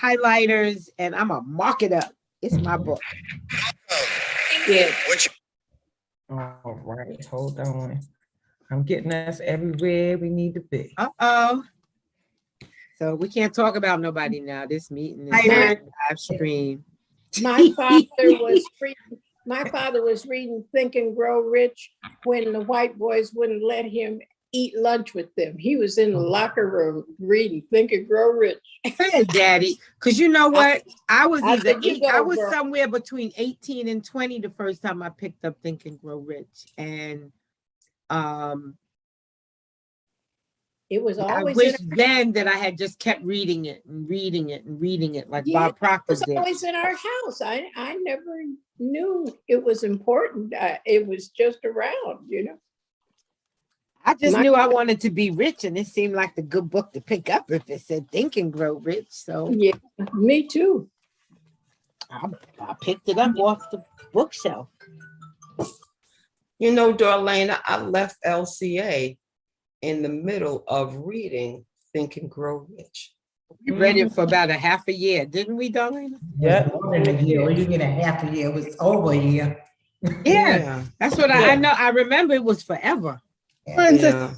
highlighters, and I'm gonna mark it up. It's my book. Yeah. All right, hold on. I'm getting us everywhere we need to be. Uh-oh. So we can't talk about nobody now. This meeting is live stream. My father was reading Think and Grow Rich when the white boys wouldn't let him eat lunch with them. He was in the locker room reading Think and Grow Rich. Hey, Daddy, because you know what? I was girl. somewhere between 18 and 20 the first time I picked up Think and Grow Rich. And it was always I wish then that I had just kept reading it and reading it and reading it like Bob Proctor did. It was always in our house. I never knew it was important. It was just around, you know. I just knew I wanted to be rich, and it seemed like the good book to pick up if it said Think and Grow Rich. So yeah, me too. I picked it up off the bookshelf. You know, Darlene, I left LCA in the middle of reading Think and Grow Rich. We read it for about a half a year, didn't we, Darlene? Yeah, more than a year. You mean a half a year? It was over a year. Yeah, that's what I know. I remember it was forever. Yeah.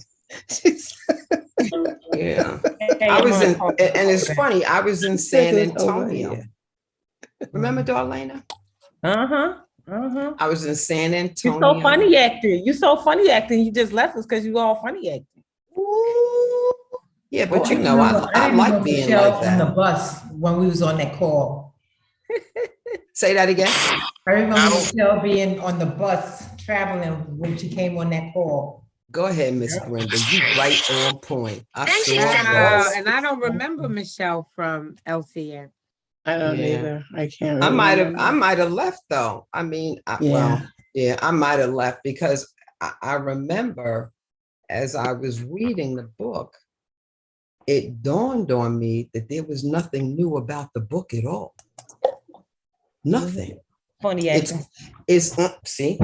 Yeah. I was in, and it's funny, I was in San Antonio. Remember, Darlene? I was in San Antonio. You're so funny acting. You're so funny acting. You just left us because you all funny acting. Ooh. Yeah, but you know, I like being like that. On the bus when we was on that call. Say that again. I remember Michelle being on the bus traveling when she came on that call. Go ahead, Miss Brenda. You right on point. I sure was. And I don't remember Michelle from LCN. I don't either. I can't. I might have left though. I mean, I might have left because I remember as I was reading the book, it dawned on me that there was nothing new about the book at all. Nothing. Funny acting. It's see.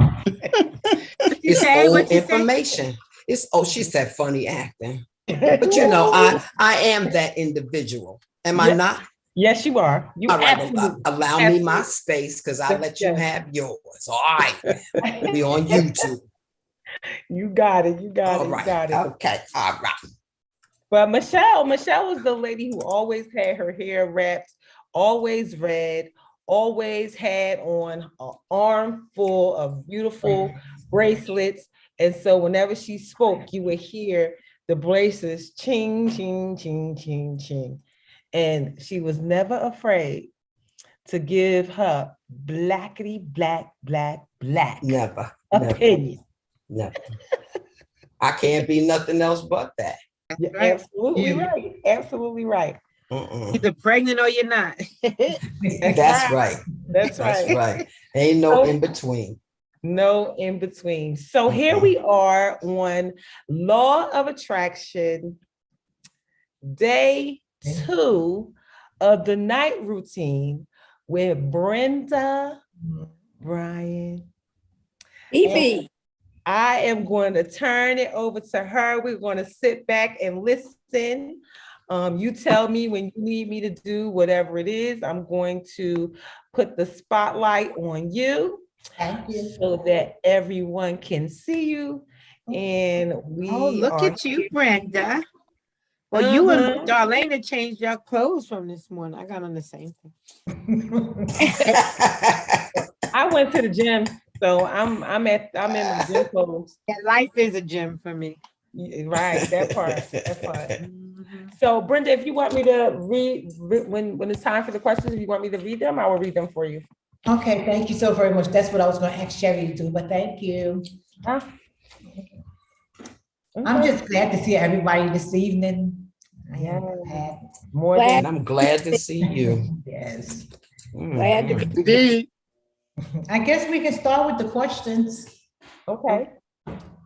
It's old information. She said funny acting. But you know, I am that indivial. Am I not? Yes, you are. You all right, allow me my space because I let you have yours. All right. Be on YouTube. You got it. You got it. Okay. All right. But Michelle was the lady who always had her hair wrapped, always read, always had on an arm full of beautiful bracelets. And so whenever she spoke, you would hear the bracelets ching, ching, ching, ching, ching. And she was never afraid to give her blackity black never opinion. Never. I can't be nothing else but that. You're absolutely right. Absolutely right. Either pregnant or you're not. That's right. That's right. Ain't no in between. No in between. So here we are on Law of Attraction, day 2 of the night routine with Brenda, Brian, Evie. I am going to turn it over to her. We're going to sit back and listen. You tell me when you need me to do whatever it is. I'm going to put the spotlight on you. Thank you. So that everyone can see you. And look at you, Brenda. Well, you and Darlene changed your clothes from this morning. I got on the same thing. I went to the gym, so I'm in the gym clothes. Yeah, life is a gym for me. Right, that part. So Brenda, if you want me to read when it's time for the questions, if you want me to read them, I will read them for you. Okay, thank you so very much. That's what I was going to ask Sherry to do, but thank you. I'm just glad to see everybody this evening. I'm glad to see you. Yes. Glad to be. Indeed. I guess we can start with the questions. Okay.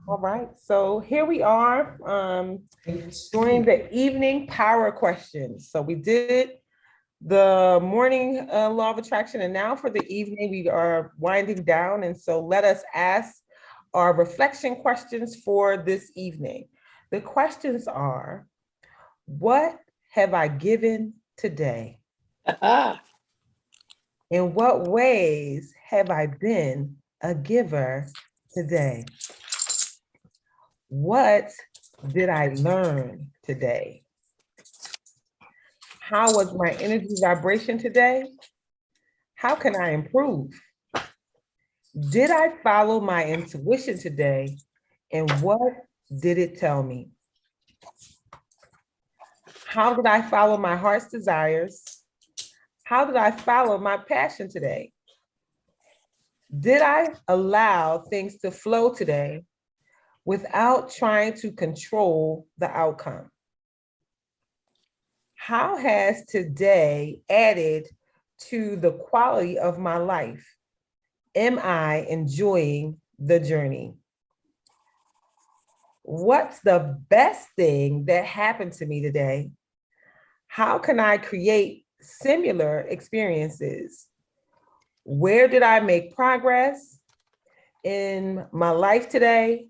All right. So here we are during the evening power questions. So we did the morning law of attraction, and now for the evening we are winding down. And so let us ask our reflection questions for this evening. The questions are, what have I given today? In what ways have I been a giver today? What did I learn today? How was my energy vibration today? How can I improve? Did I follow my intuition today? And what did it tell me? How did I follow my heart's desires? How did I follow my passion today? Did I allow things to flow today without trying to control the outcome? How has today added to the quality of my life? Am I enjoying the journey? What's the best thing that happened to me today? How can I create similar experiences? Where did I make progress in my life today?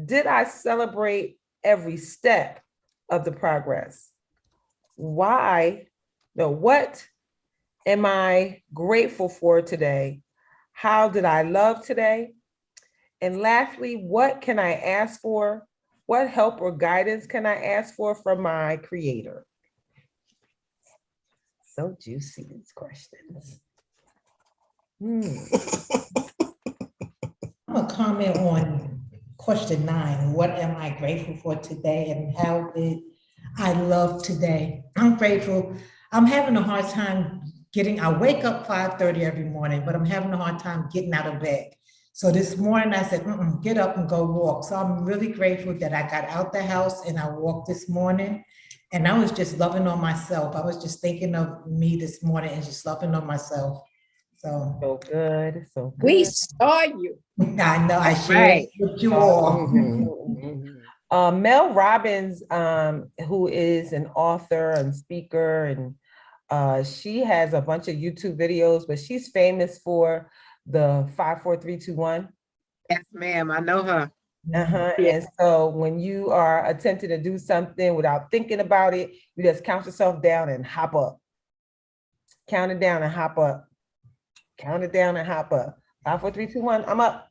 Did I celebrate every step of the progress? Why? No, what am I grateful for today? How did I love today? And lastly, what can I ask for? What help or guidance can I ask for from my creator? So juicy, these questions. I'm gonna comment on question 9. What am I grateful for today and how did I love today? I'm grateful. I'm having a hard time I wake up 5:30 every morning, but I'm having a hard time getting out of bed. So this morning I said, get up and go walk. So I'm really grateful that I got out the house and I walked this morning. And I was just loving on myself. I was just thinking of me this morning and just loving on myself. So good, so good. We saw you. I know I shared with you all. Mel Robbins, who is an author and speaker, and she has a bunch of YouTube videos, but she's famous for the 5, 4, 3, 2, 1. Yes, ma'am. I know her. Yeah. And so when you are attempting to do something without thinking about it, you just count yourself down and hop up. Count it down and hop up. Count it down and hop up. 5, 4, 3, 2, 1. I'm up.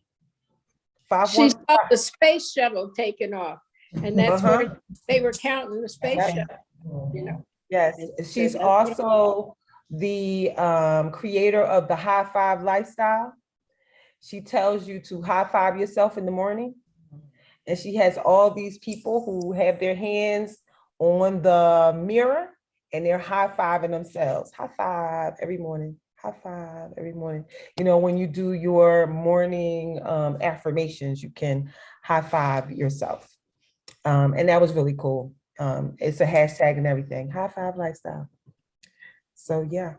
5, She 1, saw the space shuttle taking off, and that's where they were counting the space shuttle, you know. Yes, And so she's that's what- also the creator of the high five lifestyle. She tells you to high five yourself in the morning. And she has all these people who have their hands on the mirror and they're high fiving themselves. High five every morning. High five every morning. You know, when you do your morning affirmations, you can high five yourself. And that was really cool. It's a hashtag and everything. High five lifestyle. So yeah.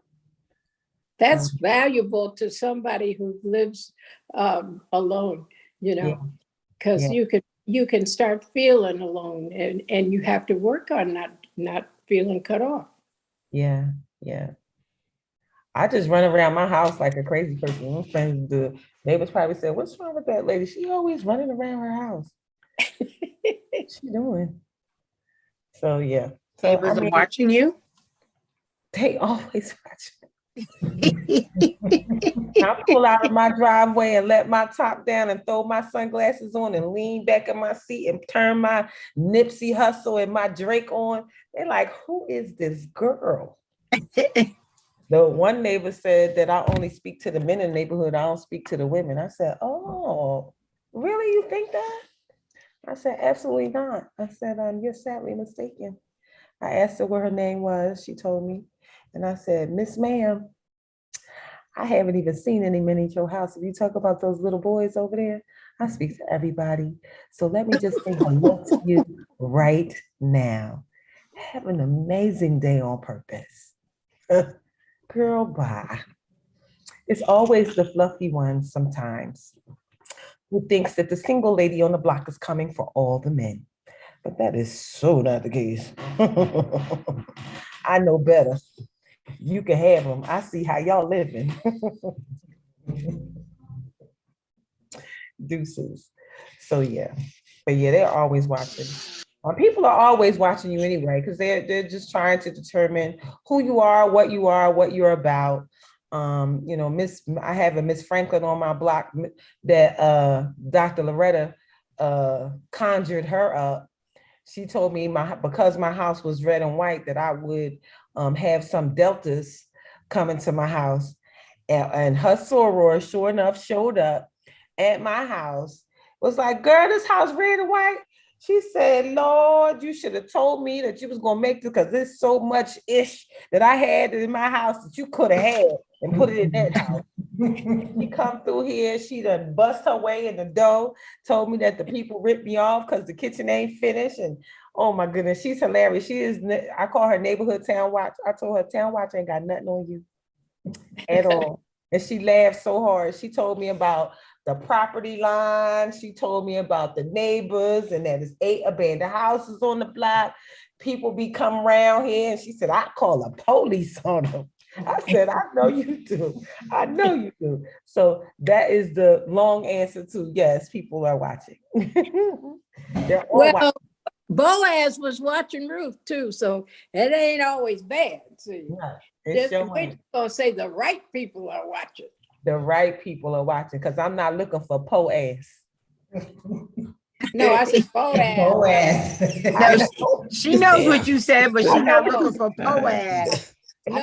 That's valuable to somebody who lives alone, you know, because you can start feeling alone, and you have to work on not feeling cut off. Yeah, yeah. I just run around my house like a crazy person. My friends do. Neighbors probably say, "What's wrong with that lady? She always running around her house. What's she doing?" So yeah. So Neighbors are watching you. They always watch. I pull out of my driveway and let my top down and throw my sunglasses on and lean back in my seat and turn my Nipsey Hussle and my Drake on. They're like, "Who is this girl?" The one neighbor said that I only speak to the men in the neighborhood. I don't speak to the women. I said, "Oh, really? You think that?" I said, "Absolutely not." I said, "You're sadly mistaken." I asked her what her name was. She told me. And I said, "Miss Ma'am, I haven't even seen any men in your house. If you talk about those little boys over there, I speak to everybody. So let me just say hello to you right now. Have an amazing day on purpose." Girl, bye. It's always the fluffy ones sometimes who thinks that the single lady on the block is coming for all the men. But that is so not the case. I know better. You can have them. I see how y'all living. Deuces. So yeah. But yeah, they're always watching. People are always watching you anyway, because they're just trying to determine who you are, what you're about. You know, I have a Miss Franklin on my block that Dr. Loretta conjured her up. She told me because my house was red and white that I would have some deltas coming to my house. And her soror, sure enough, showed up at my house. Was like, girl, this house red and white. She said, Lord, you should have told me that you was gonna make this, because there's so much ish that I had in my house that you could have had and put it in that house. She come through here, she done bust her way in the door, told me that the people ripped me off because the kitchen ain't finished. And oh my goodness, she's hilarious. I call her neighborhood town watch. I told her town watch ain't got nothing on you at all. And she laughed so hard. She told me about the property line. She told me about the neighbors and that there's 8 abandoned houses on the block. People be come around here. And she said, I call the police on them. I said, I know you do. I know you do. So that is the long answer to yes, people are watching. They're all watching. Boaz was watching Ruth too, so it ain't always bad. See, we're gonna say the right people are watching. The right people are watching, because I'm not looking for Boaz. No, I said Boaz. No, she knows what you said, but she's not looking for Boaz. No,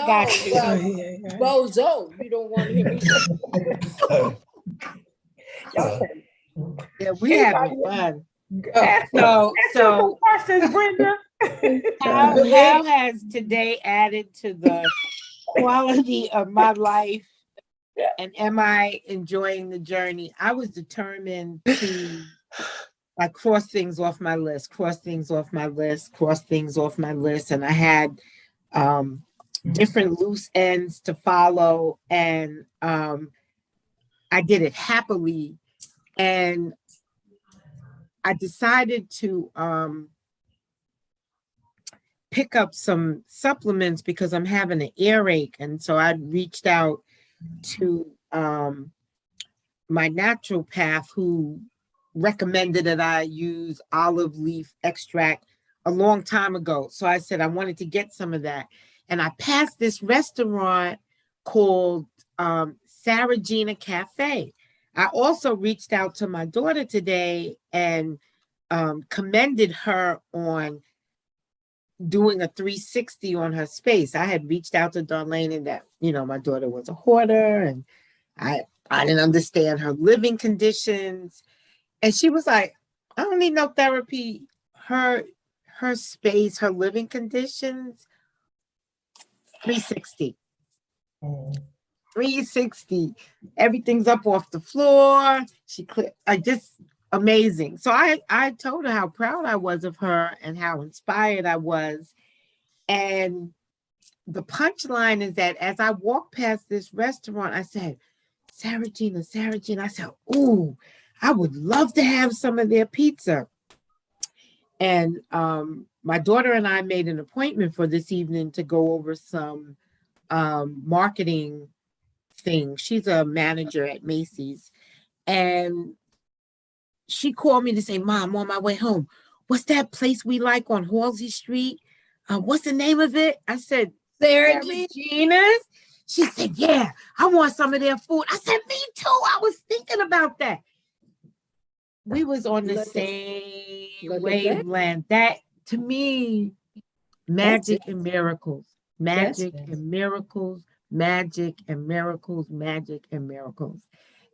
Bozo. You don't want him either. Yeah, we having fun. So questions, Brenda. How has today added to the quality of my life, and am I enjoying the journey? I was determined to cross things off my list, and I had different loose ends to follow, and I did it happily. And I decided to pick up some supplements because I'm having an earache. And so I reached out to my naturopath, who recommended that I use olive leaf extract a long time ago. So I said I wanted to get some of that. And I passed this restaurant called Saragina Cafe. I also reached out to my daughter today and commended her on doing a 360 on her space. I had reached out to Darlene, and that, my daughter was a hoarder, and I didn't understand her living conditions. And she was like, I don't need no therapy. Her space, her living conditions, 360. 360. Everything's up off the floor. Just amazing. So I told her how proud I was of her and how inspired I was. And the punchline is that as I walked past this restaurant, I said, Saragina. I said, ooh, I would love to have some of their pizza. And my daughter and I made an appointment for this evening to go over some marketing things. She's a manager at Macy's. And she called me to say, Mom, on my way home, what's that place we like on Halsey Street? What's the name of it? I said, Saragina's. She said, yeah, I want some of their food. I said, me too. I was thinking about that. We was on the same wavelength. That, to me, magic and miracles. Magic and miracles. Magic and miracles. Magic and miracles.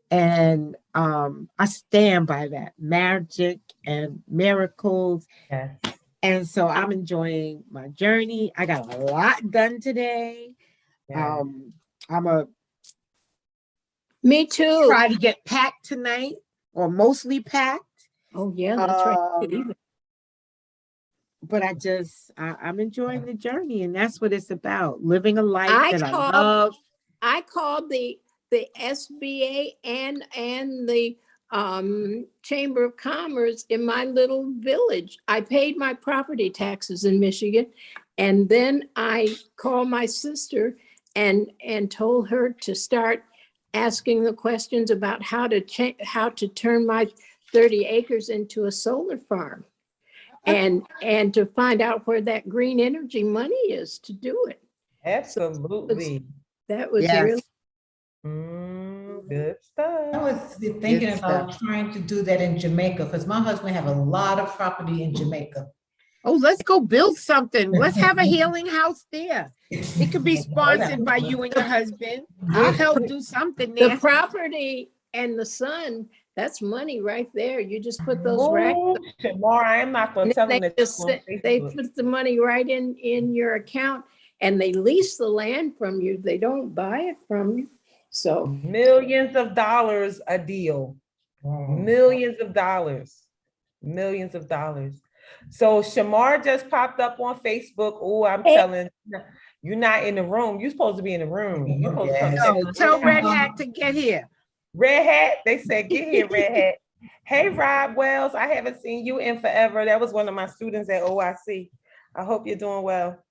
And I stand by that. Magic and miracles. Yes. And so I'm enjoying my journey. I got a lot done today. Yeah. Me too. Try to get packed tonight, or mostly packed. Oh yeah, that's right. But I'm enjoying the journey, and that's what it's about. Living a life I love. I called the SBA and the Chamber of Commerce in my little village. I paid my property taxes in Michigan, and then I called my sister and told her to start asking the questions about how to turn my 30 acres into a solar farm. and to find out where that green energy money is to do it. Absolutely. That was Yes. really Good I stuff. was thinking Good about stuff. trying to do that in Jamaica because my husband have a lot of property in Jamaica. Oh, let's go build something. Let's have a healing house there. It could be sponsored by you and your husband. I'll help do something the there. property and the sun. That's money right there. You just put those racks. Oh, Shamar, I am not going to tell them that They put the money right in your account, and they lease the land from you. They don't buy it from you. So millions of dollars a deal. Millions of dollars. Millions of dollars. So Shamar just popped up on Facebook. Oh, I'm telling you, you're not in the room. You're supposed to be in the room. You're supposed to come check No, tell Red Hat to get here. Red Hat, they said, get here, Red Hat. Hey, Rob Wells, I haven't seen you in forever. That was one of my students at OIC. I hope you're doing well.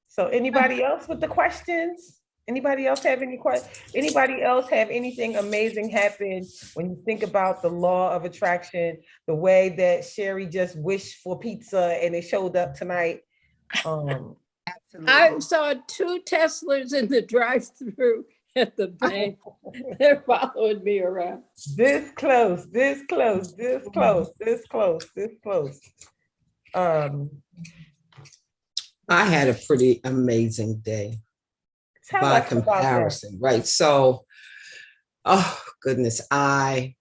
So anybody else with the questions? Anybody else have any questions? Anybody else have anything amazing happen when you think about the law of attraction, the way that Sherry just wished for pizza and it showed up tonight? I saw 2 Teslas in the drive-through at the bank. They're following me around. This close, this close, this close, this close, this close. I had a pretty amazing day by comparison, right? So, oh goodness, I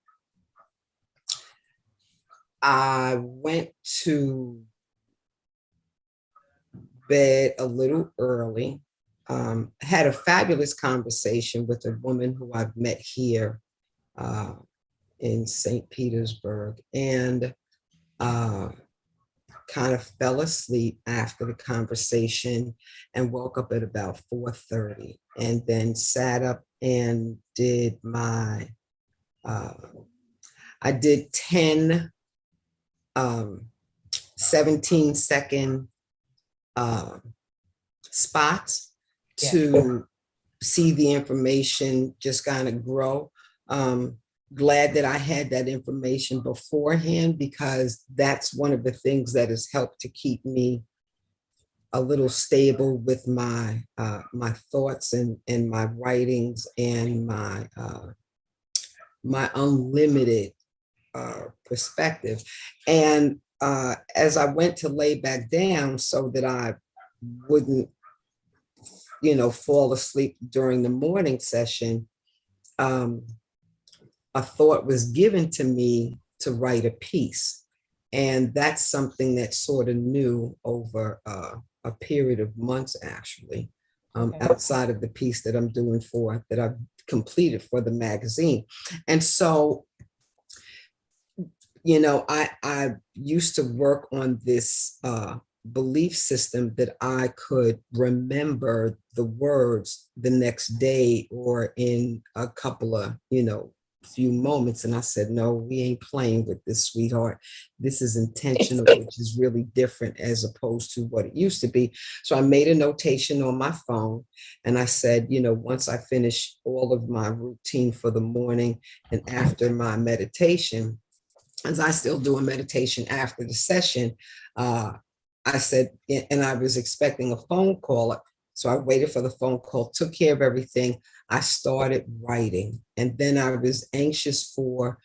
went to bed a little early. Had a fabulous conversation with a woman who I've met here in St. Petersburg, and kind of fell asleep after the conversation and woke up at about 4:30, and then sat up and did my, I did 10 17-second spots to see the information just kind of grow. Glad that I had that information beforehand, because that's one of the things that has helped to keep me a little stable with my my thoughts and my writings and my my unlimited perspective. And as I went to lay back down so that I wouldn't, you know, fall asleep during the morning session, a thought was given to me to write a piece. And that's something that's sort of new over a period of months, actually, outside of the piece that I'm doing that I've completed for the magazine. And so, you know, I used to work on this belief system that I could remember the words the next day or in a couple of, you know, few moments. And I said, no, we ain't playing with this, sweetheart. This is intentional, which is really different as opposed to what it used to be. So I made a notation on my phone, and I said, you know, once I finish all of my routine for the morning and after my meditation, as I still do a meditation after the session, I said, and I was expecting a phone call. So I waited for the phone call, took care of everything. I started writing, and then I was anxious for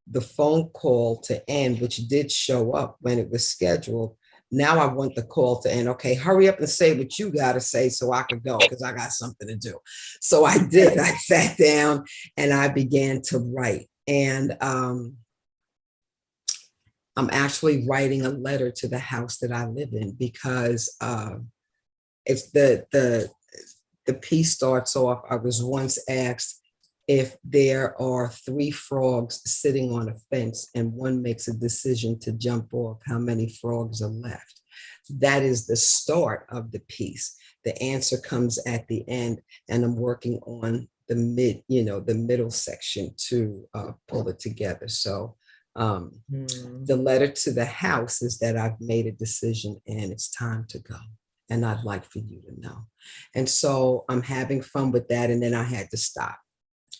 the phone call to end, which did show up when it was scheduled. Now I want the call to end. Okay, hurry up and say what you got to say so I could go, because I got something to do. So I did. I sat down and I began to write. And I'm actually writing a letter to the house that I live in, because it's the piece starts off. I was once asked if there are 3 frogs sitting on a fence and one makes a decision to jump off, how many frogs are left? That is the start of the piece. The answer comes at the end, and I'm working on the middle section to pull it together. So the letter to the house is that I've made a decision and it's time to go. And I'd like for you to know. And so I'm having fun with that. And then I had to stop.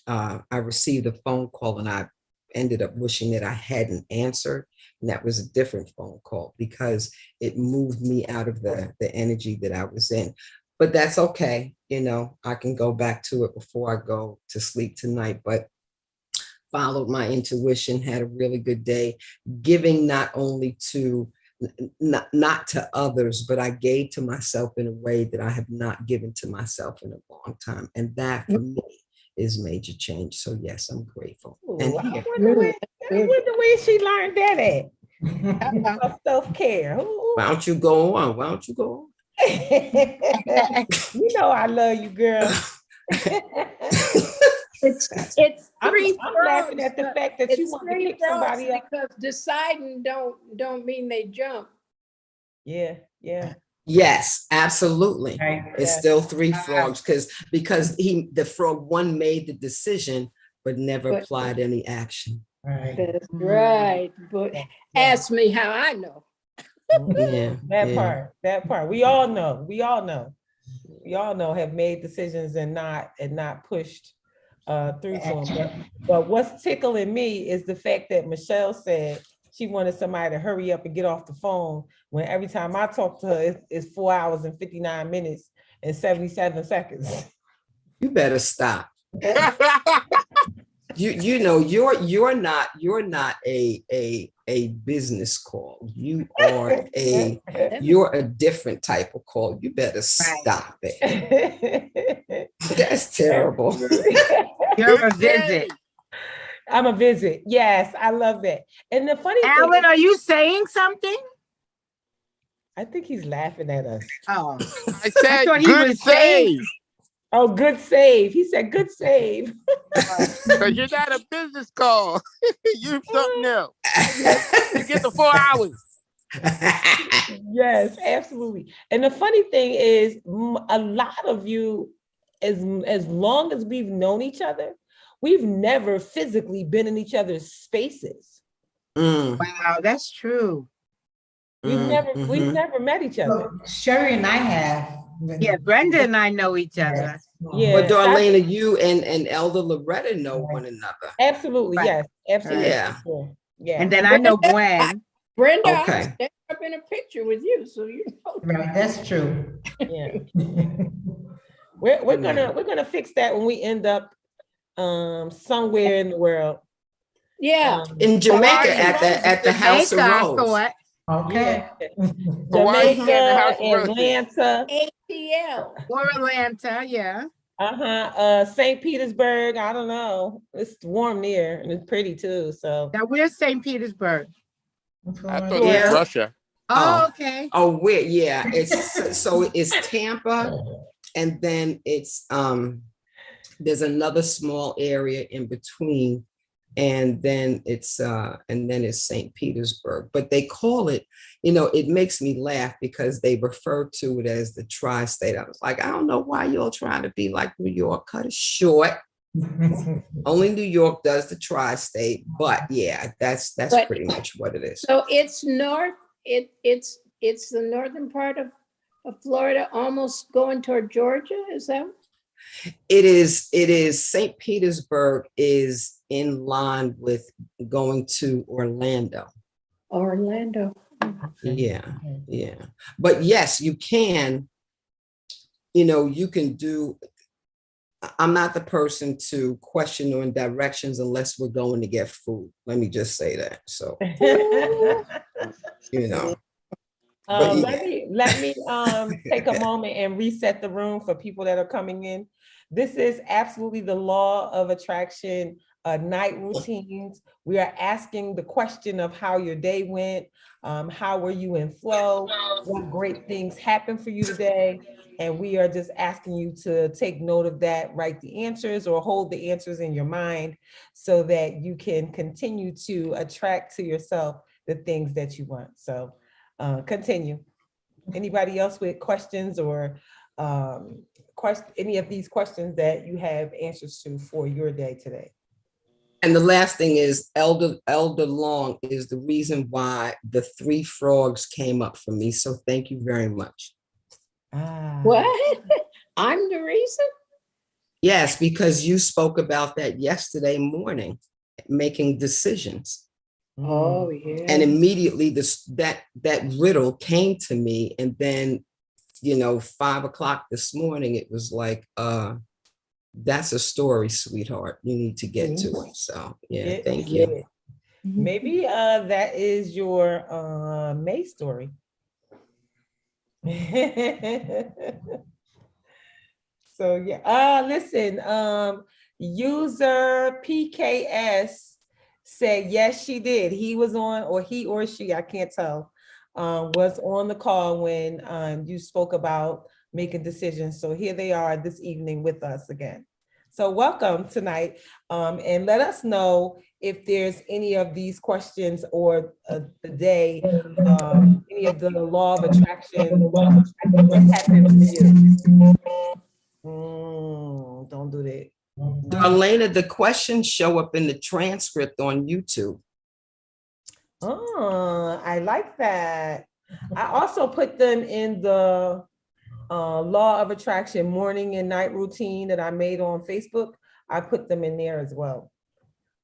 I received a phone call, and I ended up wishing that I hadn't answered. And that was a different phone call because it moved me out of the energy that I was in. But that's okay. You know, I can go back to it before I go to sleep tonight. But followed my intuition, had a really good day, giving not only to not to others, but I gave to myself in a way that I have not given to myself in a long time. And that for me is major change. So yes, I'm grateful. Ooh, And I here. wonder where she learned that at. Self-care. Why don't you go on? Why don't you go on? You know I love you, girl. It's I'm three laughing frogs, at the but fact that you it's want to three pick frogs somebody up. because deciding don't mean they jump. Yeah. Yes, absolutely. Right. It's still three frogs because the frog one made the decision but never But- applied any action. Right. That's right. But ask me how I know. Yeah. That part. We all know. Have made decisions and not pushed through to them. But what's tickling me is the fact that Michelle said she wanted somebody to hurry up and get off the phone when every time I talk to her, it's 4 hours and 59 minutes and 77 seconds. You better stop. You know you're not a business call. You're a different type of call. You better stop it. That's terrible. You're a visit. I'm a visit. Yes, I love that. And the funny Alan, thing, are you saying something? I think he's laughing at us. Oh, I said thought he good was saying- save. Oh, good save. He said good save. Because you're not a business call. You're something else. You get the 4 hours. Yes, absolutely. And the funny thing is, a lot of you, as long as we've known each other, we've never physically been in each other's spaces. wow, that's true. We've never met each other. Well, Sherry and I have. Yeah, Brenda and I know each other. Yeah. But Darlena, you and Elder Loretta know one another. Absolutely, Right. yes, absolutely. Yeah. Sure. Yeah. And then I know Gwen. Brenda, Okay. I stand up in a picture with you, so you know. Right, that's true. Yeah. We're gonna fix that when we end up somewhere in the world. Yeah. In Jamaica at the House of Jamaica, I Rose. thought. Okay. Hawaii and the House Jamaica, of Roses. Atlanta, ATL. Or Atlanta, yeah. St. Petersburg. I don't know. It's warm there and it's pretty too. So Now where's St. Petersburg? I thought it was Yeah. Russia. Oh, okay. Oh, where? Yeah, it's Tampa, and then it's there's another small area in between, and then it's St. Petersburg. But they call it, it makes me laugh because they refer to it as the tri-state. I was like, I don't know why you're trying to be like New York. Cut it short. Only New York does the tri-state, but yeah, that's pretty much what it is. So it's north, it's the northern part of Florida, almost going toward Georgia, is that? It is St. Petersburg is in line with going to Orlando. Orlando. Yeah. But yes, you can, you can do. I'm not the person to question on directions unless we're going to get food. Let me just say that. So, let me take a moment and reset the room for people that are coming in. This is absolutely the law of attraction, night routines. We are asking the question of how your day went, how were you in flow, what great things happened for you today. And we are just asking you to take note of that, write the answers or hold the answers in your mind so that you can continue to attract to yourself the things that you want. So continue. Anybody else with questions or any of these questions that you have answers to for your day today? And the last thing is Elder Long is the reason why the 3 frogs came up for me. So thank you very much. What? I'm the reason? Yes, because you spoke about that yesterday morning making decisions. Oh, yeah. And immediately that riddle came to me. And then, 5 o'clock this morning, it was like, that's a story, sweetheart. You need to get to it. So yeah, thank you. Maybe that is your May story. So yeah. Listen, user PKS said yes, she did. He was on, or he or she, I can't tell, was on the call when you spoke about making decisions. So here they are this evening with us again. So welcome tonight, and let us know if there's any of these questions or the day, any of the law of attraction, what happened for you? Don't do that. Elena, the questions show up in the transcript on YouTube. Oh, I like that. I also put them in the law of attraction morning and night routine that I made on Facebook. I put them in there as well.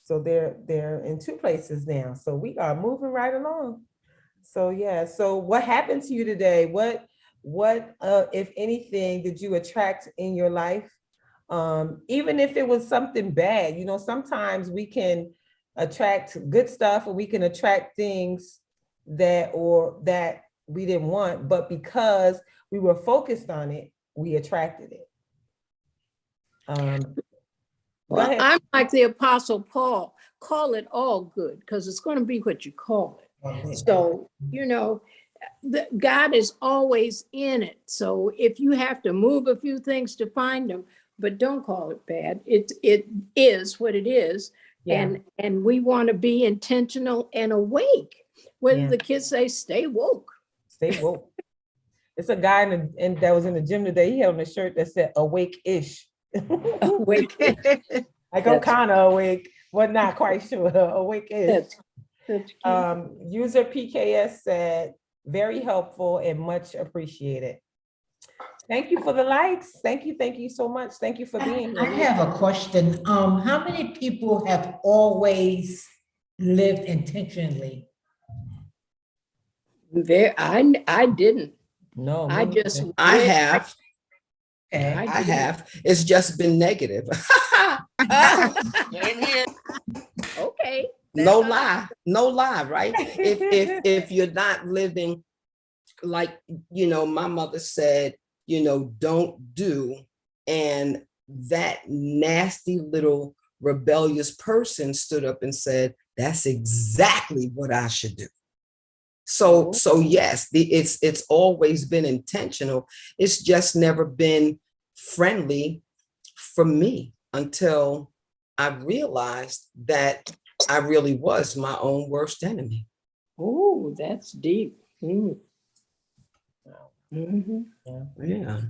So they're in 2 places now. So we are moving right along. So yeah. So what happened to you today? What if anything did you attract in your life? Even if it was something bad, sometimes we can attract good stuff, or we can attract things that we didn't want, but because we were focused on it, we attracted it. Well, I'm like the Apostle Paul, call it all good, because it's going to be what you call it. So, God is always in it. So if you have to move a few things to find him, but don't call it bad. It is what it is. Yeah. And we want to be intentional and awake. Whether the kids say, stay woke. Stay woke. It's a guy that was in the gym today. He had on a shirt that said awake-ish. Awake. Like I'm kind of awake, but not quite sure. Awake-ish. User PKS said, very helpful and much appreciated. Thank you for the likes. Thank you so much. Thank you for being here. I have a question. How many people have always lived intentionally? I didn't. No, I just. I have. Okay. I have. It's just been negative. Okay. No lie, right? If you're not living like, my mother said, don't do, and that nasty little rebellious person stood up and said, that's exactly what I should do. So yes, it's always been intentional. It's just never been friendly for me until I realized that I really was my own worst enemy. Oh, that's deep. Mm. Mm-hmm. Yeah.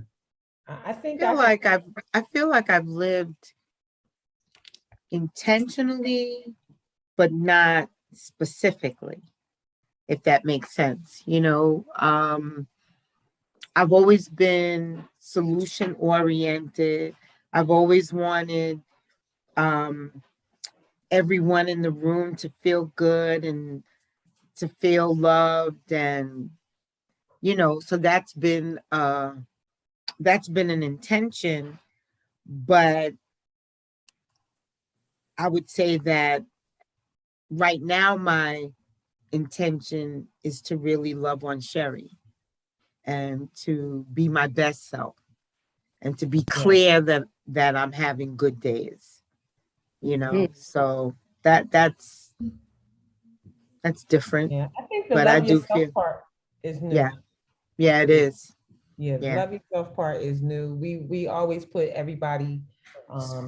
I feel like I've lived intentionally, but not specifically, if that makes sense. I've always been solution oriented. I've always wanted everyone in the room to feel good and to feel loved, and so that's been an intention. But I would say that right now my intention is to really love on Sherry and to be my best self and to be clear that I'm having good days, so that's different. Yeah, I think the but love I do yourself feel part is new. Yeah, it is. Yeah, the love yourself part is new. We always put everybody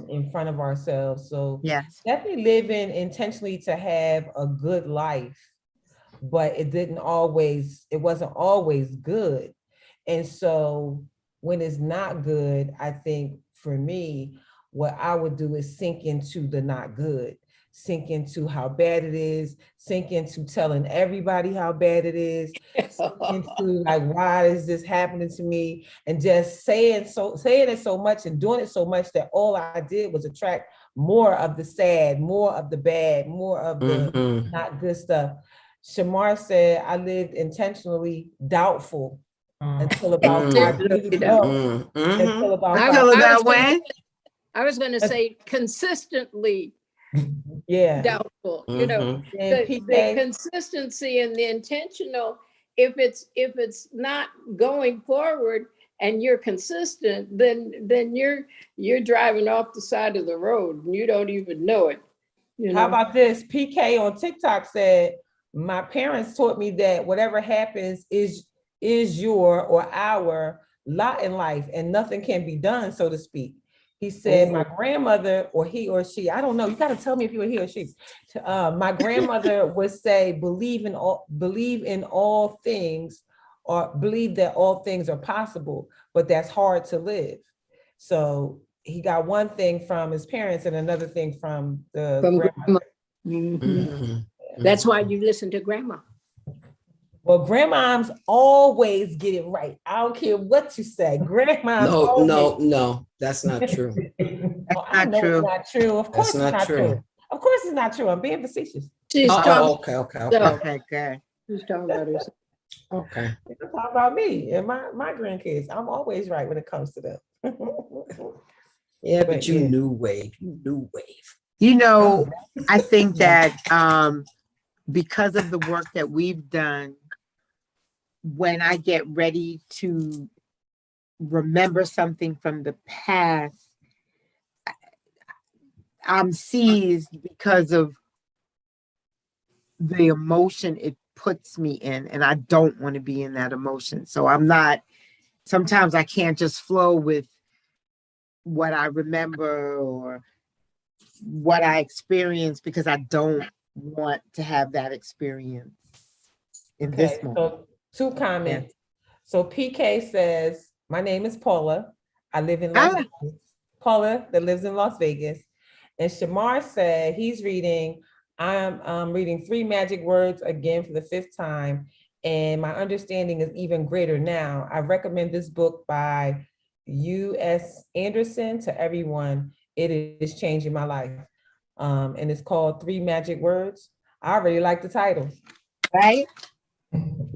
in front of ourselves. So yes, definitely living intentionally to have a good life, but it wasn't always good. And so when it's not good, I think for me, what I would do is sink into the not good. sink into how bad it is, sink into telling everybody how bad it is, sink into like, why is this happening to me? And just saying it so much and doing it so much that all I did was attract more of the sad, more of the bad, more of the not good stuff. Shamar said, I lived intentionally doubtful until about 5 years ago. Until about when? I was going to say consistently doubtful. You know, the consistency and the intentional. If it's not going forward and you're consistent, then you're driving off the side of the road and you don't even know it. You know? How about this? PK on TikTok said, my parents taught me that whatever happens is your or our lot in life and nothing can be done, so to speak. He said, my grandmother, or he or she, I don't know, you got to tell me if you were he or she. My grandmother would say, believe in all things, or believe that all things are possible, but that's hard to live. So he got one thing from his parents and another thing from the grandmother. That's why you listen to grandma. Well, grandmoms always get it right. I don't care what you say. Grandmoms No, that's not true. That's not true. It's not true. Of course, it's not true. Of course, it's not true. I'm being facetious. She's okay. Okay, good. She's talking about herself. Okay. Talk about me and my grandkids. I'm always right when it comes to them. Yeah, but you new wave. You know, I think that because of the work that we've done, when I get ready to remember something from the past, I'm seized because of the emotion it puts me in, and I don't want to be in that emotion. So sometimes I can't just flow with what I remember or what I experienced because I don't want to have that experience in this moment. So 2 comments. So PK says, my name is Paula. I live in Las Vegas. Paula that lives in Las Vegas. And Shamar said he's reading, I'm reading 3 Magic Words again for the 5th time. And my understanding is even greater now. I recommend this book by U.S. Anderson to everyone. It is changing my life. And it's called 3 Magic Words. I already like the title. Right?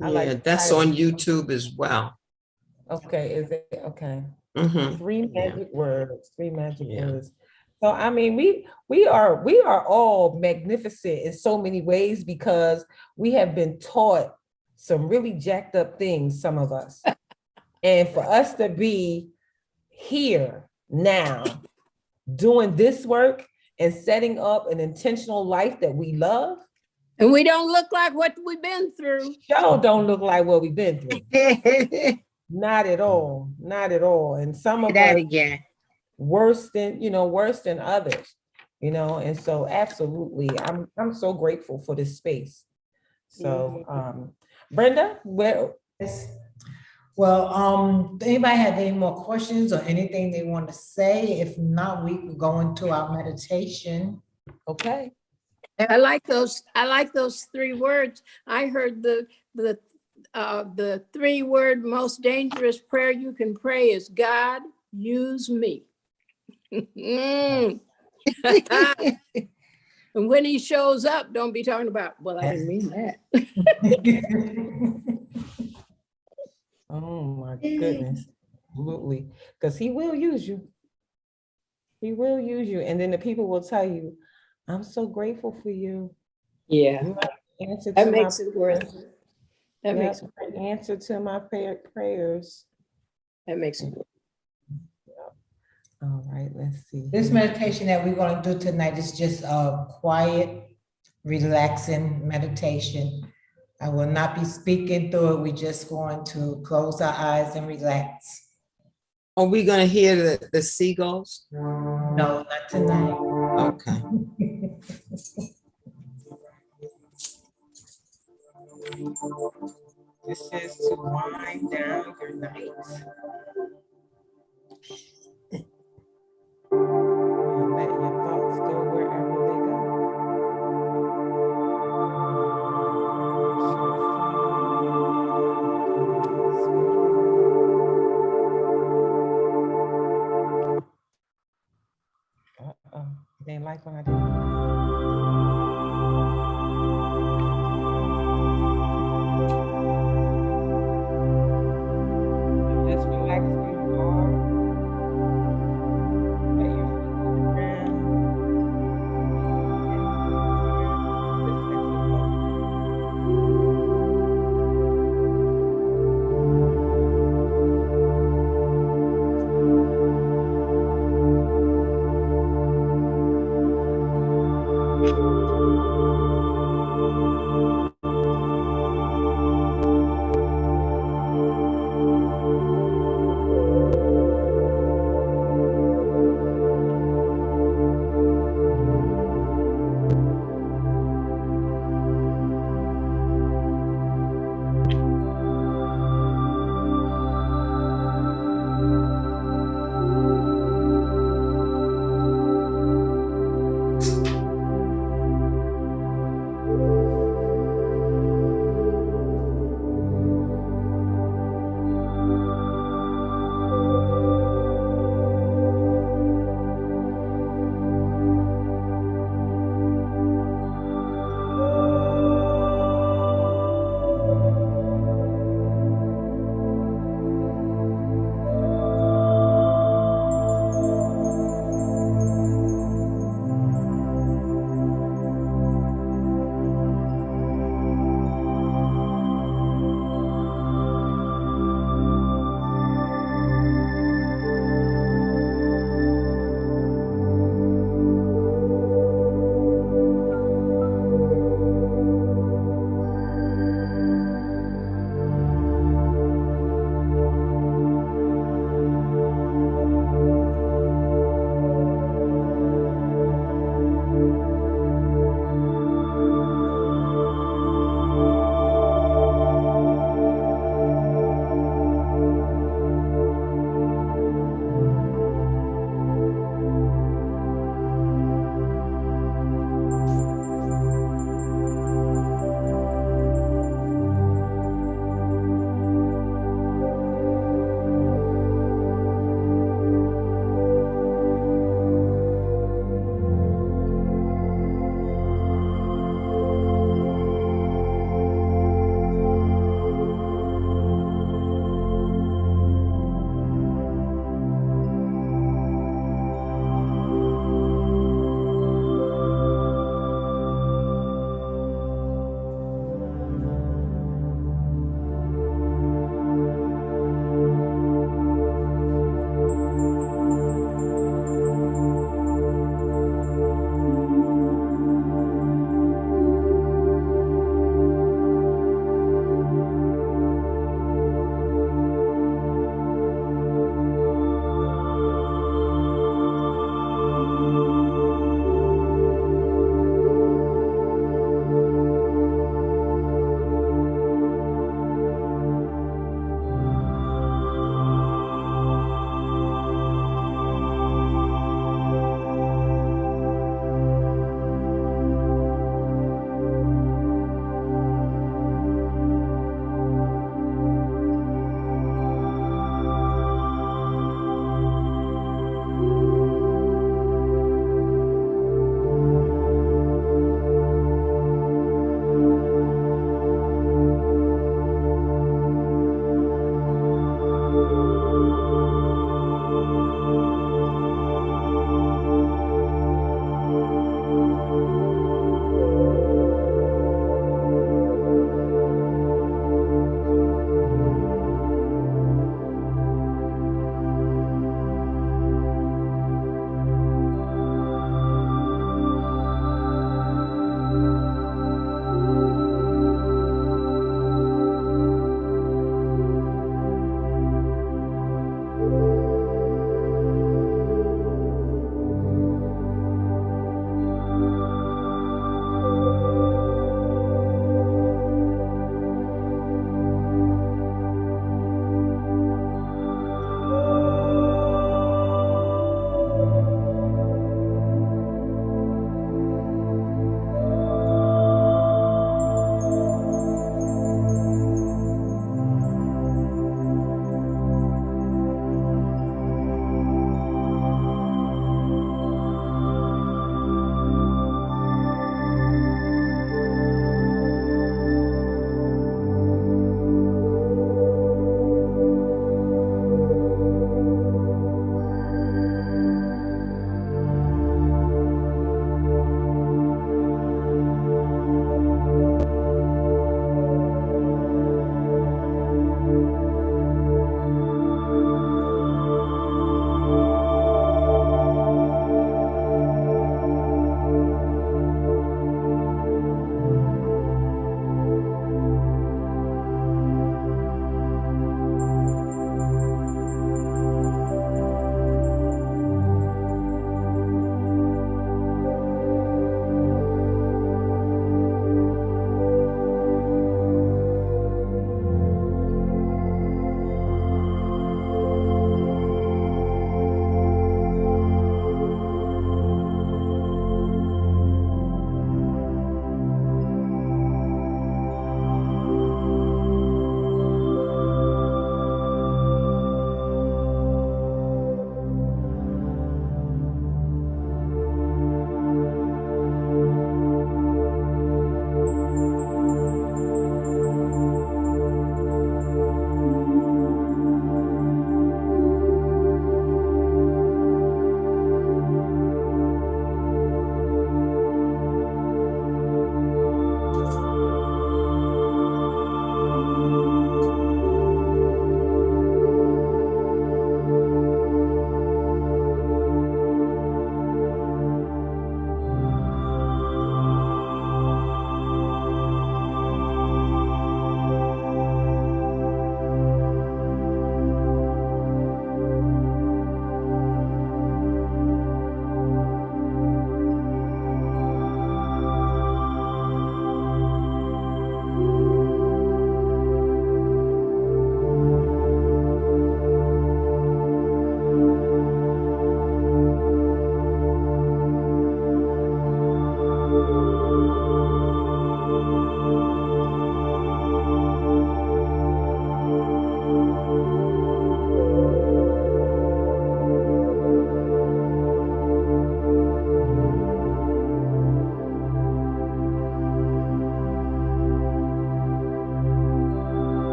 That's on YouTube as well. Okay, is it? Okay. 3 Magic Words, 3 Magic Words. So, I mean, we are all magnificent in so many ways because we have been taught some really jacked up things, some of us. And for us to be here now, doing this work and setting up an intentional life that we love. And we don't look like what we've been through. Y'all don't look like what we've been through. Not at all. Not at all. And some of us worse than others, and so absolutely, I'm so grateful for this space. So Brenda, well, anybody have any more questions or anything they want to say? If not, we can go into our meditation. Okay. I like those 3 words. I heard the 3-word most dangerous prayer you can pray is God, use me. And when he shows up, don't be talking about, well, I didn't mean that. Oh my goodness. Absolutely. Because he will use you. He will use you. And then the people will tell you, I'm so grateful for you. Yeah. That makes it worth it. That makes it an answer to my prayers. That makes it worth it. All right, let's see. This meditation that we're going to do tonight is just a quiet, relaxing meditation. I will not be speaking through it. We're just going to close our eyes and relax. Are we going to hear the seagulls? No, not tonight. Okay. This is to wind down your night. Let your thoughts go wherever they go. didn't like when I did that. Just relax where you are. Let your feet on the ground. Just let your body.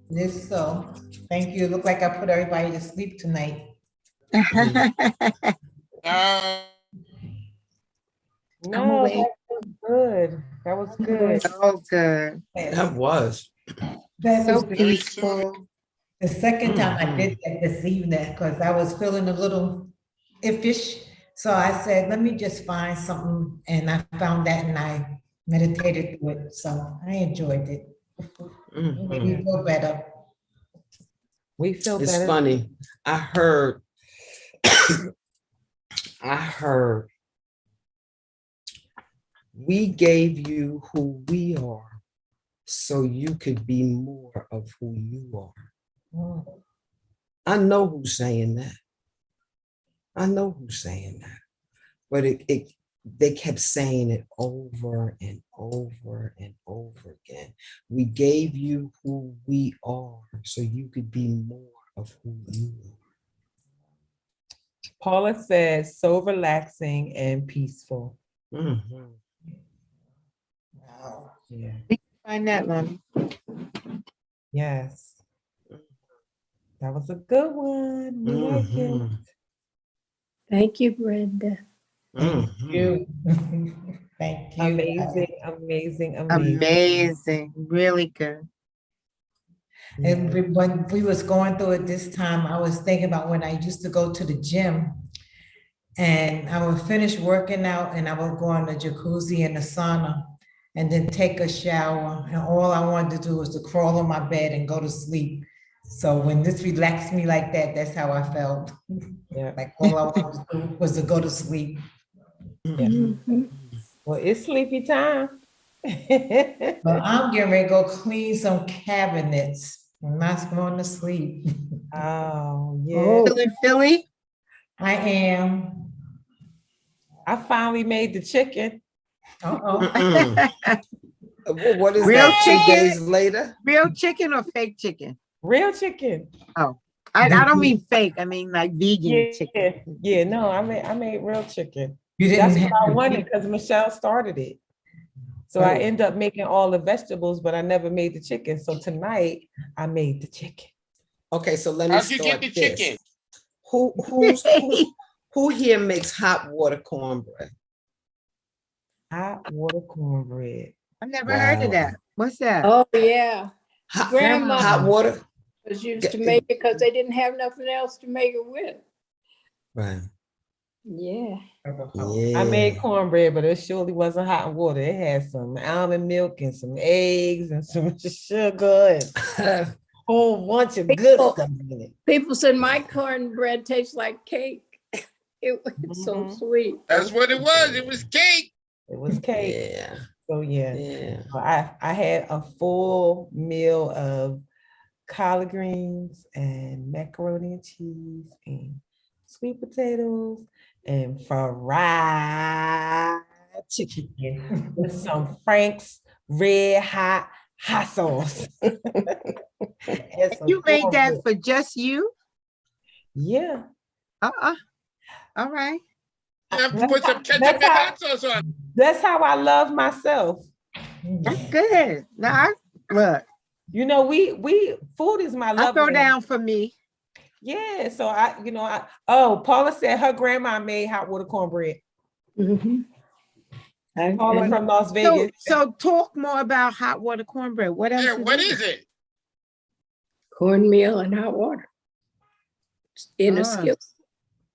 This so. Thank you. Look like I put everybody to sleep tonight. No, that was good. That was good. So good. That was. That So was peaceful. the second time I did that this evening because I was feeling a little iffish. So I said, let me just find something. And I found that and I meditated through it. So I enjoyed it. It made me feel better. We feel It's better. funny. I heard we gave you who we are so you could be more of who you are. I know who's saying that. But they kept saying it over and over and over again. We gave you who we are so you could be more of who you are. Paula says, so relaxing and peaceful. Mm-hmm. Wow. Yeah. Find that one. Yes. That was a good one. We like it. Thank you, Brenda. Thank you. Thank you. Amazing. Amazing. Really good. And when we was going through it this time, I was thinking about when I used to go to the gym and I would finish working out and I would go in the jacuzzi and the sauna and then take a shower. And all I wanted to do was to crawl on my bed and go to sleep. So when this relaxed me like that, that's how I felt. Yeah. Like all I wanted to do was to go to sleep. Yeah. Well, it's sleepy time. But I'm getting ready to go clean some cabinets. I'm not going to sleep. Oh, yeah. Philly? I am. I finally made the chicken. What is Real that? chicken? 2 days later? Real chicken or fake chicken? Real chicken. Oh, I don't mean fake. I mean like vegan chicken. Yeah, no, I made real chicken. You didn't That's have what I to wanted because Michelle started it. So I end up making all the vegetables, but I never made the chicken. So tonight I made the chicken. Okay, so let me How'd you start get the this. chicken? Who here makes hot water cornbread? Hot water cornbread. I never heard of that. What's that? Oh, yeah. Grandma Hot water. was used to make it because they didn't have nothing else to make it with. Right. Yeah. I made cornbread, but it surely wasn't hot water. It had some almond milk and some eggs and some sugar and a whole bunch of good stuff in it. People said my cornbread tastes like cake. It was so sweet. That's what it was. It was cake. It was cake. Yeah. So yeah. So I had a full meal of collard greens and macaroni and cheese and sweet potatoes and fried chicken with some Frank's red hot sauce. You made that for just you? Yeah. All right. You have to put some ketchup and hot sauce on. That's how I love myself. That's good. Now, look. You know, we food is my love. I throw down for me. Yeah, so Paula said her grandma made hot water cornbread. Paula from Las Vegas. So talk more about hot water cornbread. What else? Yeah, what is it? Cornmeal and hot water in a skillet.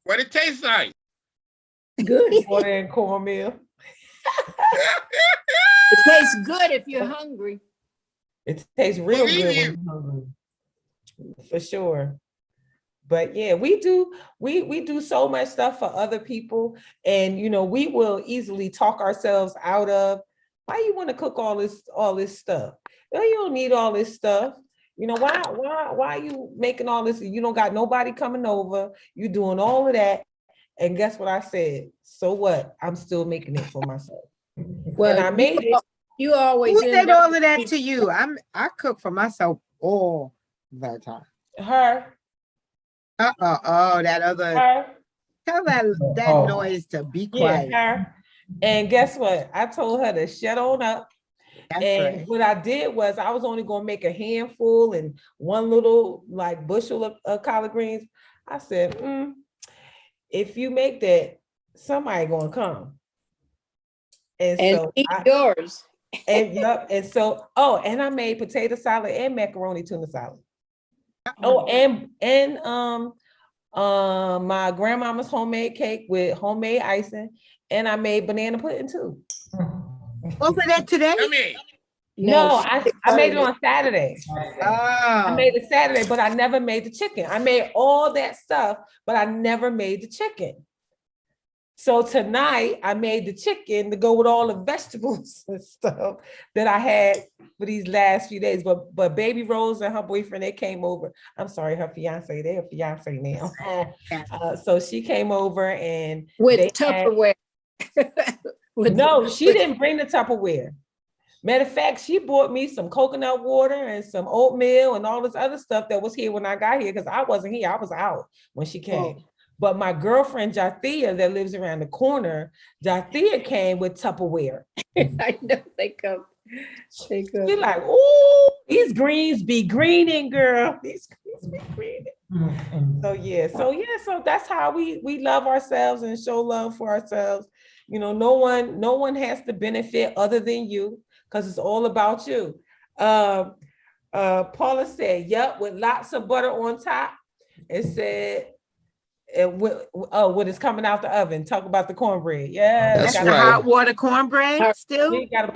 What it tastes like? Good. Water and cornmeal. It tastes good if you're hungry. It tastes real good when you're hungry. For sure. But yeah, we do so much stuff for other people, and we will easily talk ourselves out of, why you want to cook all this stuff? No, you don't need all this stuff. Why are you making all this? You don't got nobody coming over. You doing all of that. And guess what I said? So what? I'm still making it for myself. Well, and I made it. You always. Who said all of that to you? I cook for myself all the time. Her. Oh, that other. Her. Tell that noise to be quiet. Yeah, her. And guess what? I told her to shut on up And what I did was I was only going to make a handful and one little like bushel of collard greens. I said, if you make that, somebody going to come. And so eat yours. And I made potato salad and macaroni tuna salad. My grandmama's homemade cake with homemade icing, and I made banana pudding too. Over that today? No, I made it on Saturday. I Oh. made it Saturday, but I never made the chicken. I made all that stuff, but I never made the chicken. So tonight I made the chicken to go with all the vegetables and stuff that I had for these last few days. But Baby Rose and her boyfriend, they came over. I'm sorry, her fiance, they're a fiance now. So she came over and with Tupperware. No, she didn't bring the Tupperware. Matter of fact, she bought me some coconut water and some oatmeal and all this other stuff that was here when I got here, because I wasn't here. I was out when she came. Oh. But my girlfriend, Jathia, that lives around the corner, Jathia came with Tupperware. I know they come. She's like, ooh, these greens be greening, girl. These greens be greening. So that's how we love ourselves and show love for ourselves. You know, no one has to benefit other than you, because it's all about you. Paula said, "Yep," with lots of butter on top. It said, what is coming out the oven? Talk about the cornbread. Yeah, that's the hot water cornbread. Still, you gotta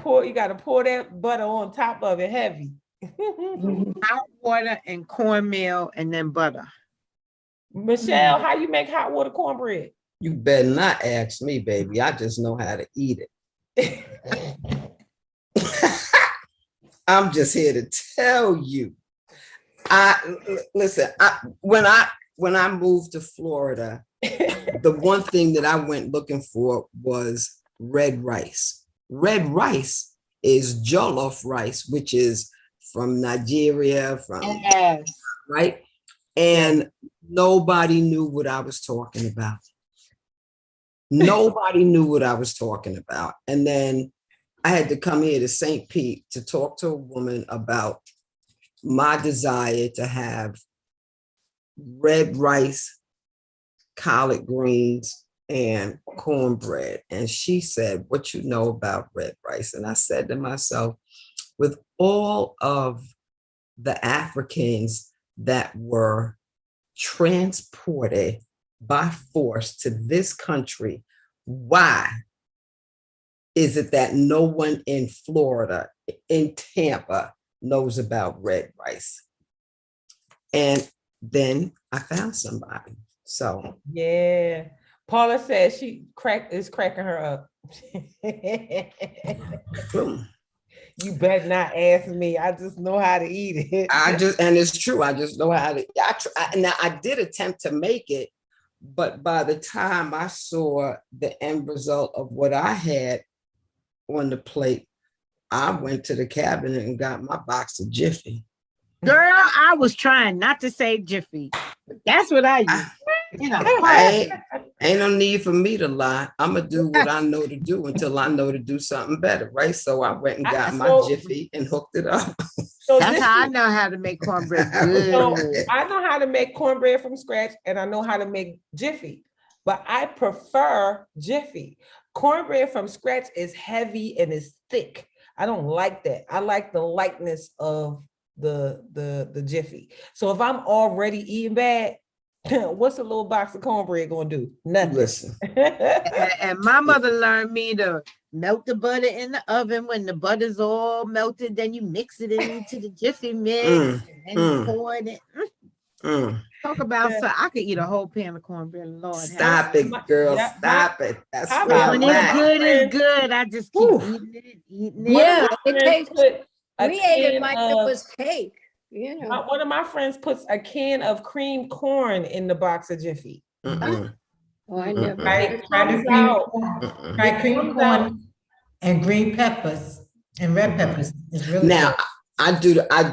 pour that butter on top of it, heavy. Hot water and cornmeal, and then butter. Michelle, how you make hot water cornbread? You better not ask me, baby. I just know how to eat it. I'm just here to tell you. When I moved to Florida, the one thing that I went looking for was red rice. Red rice is jollof rice, which is from Nigeria, right? And nobody knew what I was talking about. Nobody knew what I was talking about. And then I had to come here to St. Pete to talk to a woman about my desire to have red rice, collard greens, and cornbread. And she said, "What you know about red rice?" And I said to myself, with all of the Africans that were transported by force to this country, why is it that no one in Florida, in Tampa, knows about red rice? And then I found somebody. So yeah, Paula says she is cracking her up. You better not ask me. I just know how to eat it. And it's true. I just know how to. Now I did attempt to make it, but by the time I saw the end result of what I had on the plate, I went to the cabinet and got my box of Jiffy. Girl, I was trying not to say Jiffy. That's what I use. Ain't no need for me to lie. I'm going to do what I know to do until I know to do something better, right? So I went and got my Jiffy and hooked it up. So that's how I know how to make cornbread good. So I know how to make cornbread from scratch, and I know how to make Jiffy, but I prefer Jiffy. Cornbread from scratch is heavy and is thick. I don't like that. I like the lightness of the Jiffy. So if I'm already eating bad, what's a little box of cornbread gonna do? Nothing. Listen. And my mother learned me to melt the butter in the oven. When the butter's all melted, then you mix it into the Jiffy mix and you pour it in. Talk about so I could eat a whole pan of cornbread. Lord, stop it, girl. Stop it. That's when it's good, it's good. I just keep eating it. Yeah, it tastes good. We ate it like it was cake. You know. One of my friends puts a can of cream corn in the box of Jiffy. Oh, I never. Cream corn and green peppers and red peppers. It's really now good. I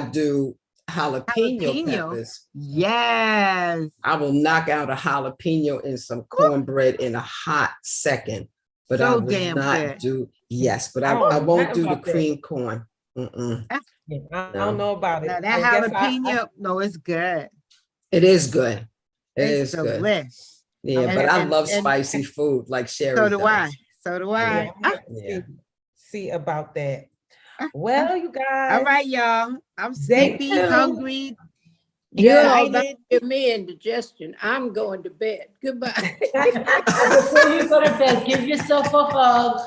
do jalapeno peppers. Yes. I will knock out a jalapeno in some cornbread in a hot second. but So I will damn not good. do, yes, but I don't know won't do the about that. cream corn. Mm-mm. Yeah, I No. don't know about it. Now that I guess jalapeno, no, it's good. It is good. It It's is good. delish. Yeah, And- but I and- love and spicy food like Sherry So do does. I. So do I. yeah, I'm gonna Yeah. see about that. Well, you guys. All right, y'all. I'm Day sleepy, 2. hungry, You're all about excited. to give me indigestion. I'm going to bed. Goodbye. Before you go to bed, give yourself a hug.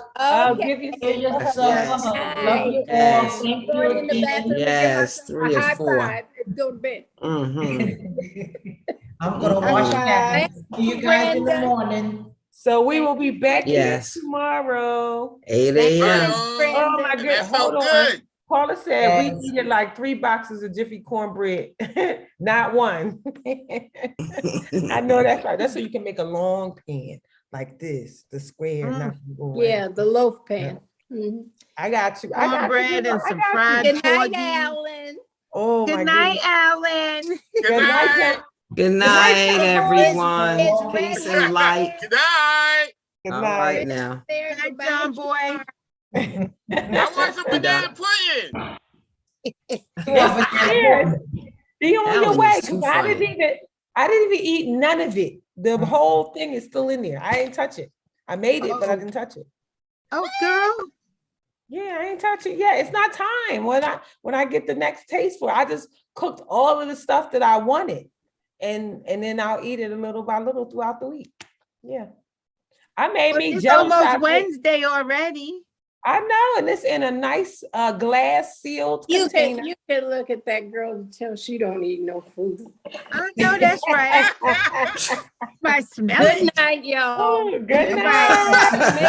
Okay. Give you Give yourself a Yes. hug. Love you all. Yes. Thank Going you in the bathroom again. and give Yes, myself 3 a or high 4. five and go to bed. I'm gonna wash Bye. hands. See you guys in the Brenda. morning. So we will be back Yes. here tomorrow. 8 Thank you, a.m. Miss Oh, Brenda. Oh my and goodness. that felt Hold on. good. Paula said Yes. we needed like 3 boxes of Jiffy cornbread, not one. I know that's right. That's so you can make a long pan like this, the square. Not the little Yeah, round. the loaf pan. Mhm. I got you. I got you. Cornbread and I some got you. fried Good night, porgy. Alan. Oh my Good night, goodness. Alan. Good night. Jen. Good night, night, cowboys. everyone. It's Peace ready. and light. Good night. Good All night. right now. There's Good a night, John boy. I want some banana pudding. Yes. Be on your Alan way. is too 'Cause I didn't funny. even eat none of it. The whole thing is still in there. I ain't touch it. I made it, but I Oh. didn't touch it. Oh, girl. Yeah, I ain't touch it yet. It's not time. When I get the next taste for it, I just cooked all of the stuff that I wanted. And then I'll eat it a little by little throughout the week. Yeah. I made me It's jello almost shots. Wednesday already. I know, and it's in a nice glass sealed container. You can look at that girl and tell she don't eat no food. I know that's right. I smell it. Good night, y'all. Good night.